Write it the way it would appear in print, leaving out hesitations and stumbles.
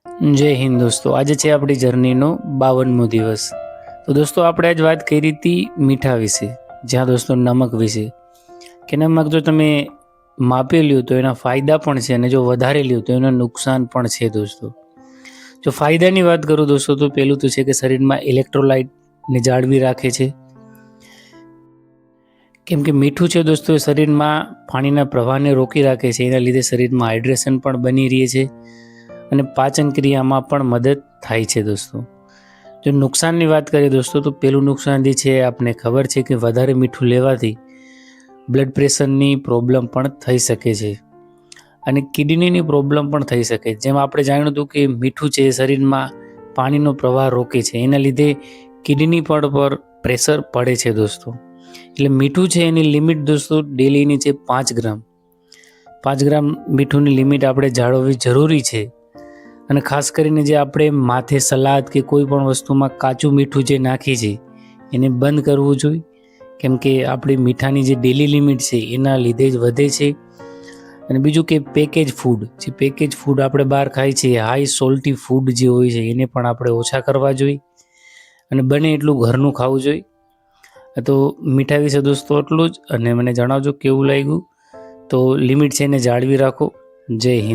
જય હિન્દ દોસ્તો, આજે છે આપણી જર્નીનો 52મો દિવસ. તો દોસ્તો આપણે આજ વાત કરી હતી મીઠા વિશે, જ્યાં દોસ્તો નમક વિશે કે નમક જો તમે માપી લ્યો તો એના ફાયદા પણ છે અને જો વધારે લ્યો તો એના નુકસાન પણ છે દોસ્તો. જો ફાયદાની વાત કરું દોસ્તો તો પહેલું તો છે કે શરીરમાં ઇલેક્ટ્રોલાઇટને જાળવી રાખે છે. કેમ કે મીઠું છે દોસ્તો એ શરીરમાં પાણીના પ્રવાહને રોકી રાખે છે, એના લીધે શરીરમાં હાઇડ્રેશન પણ બની રહે છે અને પાચન ક્રિયામાં પણ મદદ થાય છે દોસ્તો. જો નુકસાનની વાત કરીએ દોસ્તો તો પેલું નુકસાન જે છે આપને ખબર છે કે વધારે મીઠું લેવાથી બ્લડ પ્રેશરની પ્રોબ્લેમ પણ થઈ શકે છે અને કિડનીની પ્રોબ્લેમ પણ થઈ શકે. જેમ આપણે જાણ્યું હતું કે મીઠું છે શરીરમાં પાણીનો પ્રવાહ રોકે છે, એના લીધે કિડની પર પ્રેશર પડે છે દોસ્તો. એટલે મીઠું છે એની લિમિટ દોસ્તો ડેલીની છે 5 ગ્રામ. 5 ગ્રામ મીઠુંની લિમિટ આપણે જાળવવી જરૂરી છે. અને ખાસ કરીને જે આપણે માથે સલાદ કે કોઈ પણ વસ્તુમાં કાચું મીઠું જે નાખી છે એને બંધ કરવું જોઈએ. કેમ કે આપણી મીઠાની જે ડેલી લિમિટ છે એના લીધે જ વધે છે. અને બીજું કે પેકેજ ફૂડ આપણે બહાર ખાઈ છીએ, હાઈ સોલ્ટી ફૂડ જે હોય છે એને પણ આપણે ઓછા કરવા જોઈએ અને બને એટલું ઘરનું ખાવું જોઈએ. તો મીઠા વિશે દોસ્તો એટલું જ, અને મને જણાવજો કેવું લાગ્યું. તો લિમિટ છે એને જાળવી રાખો. જય હિન્દ.